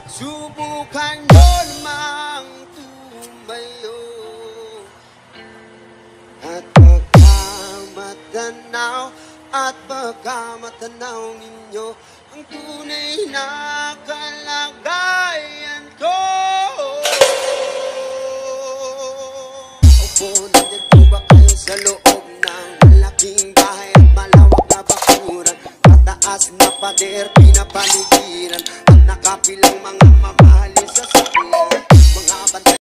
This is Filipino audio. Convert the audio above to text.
Subukan nyo namang tumayo at pagkamatanaw ninyo ang tunay na kalagayan ko. Opo, nandiyan po ba kayo sa loob ng malaking bahay at malawak na bakuran? Mataas na pader, pinapaligiran at nakapilang mga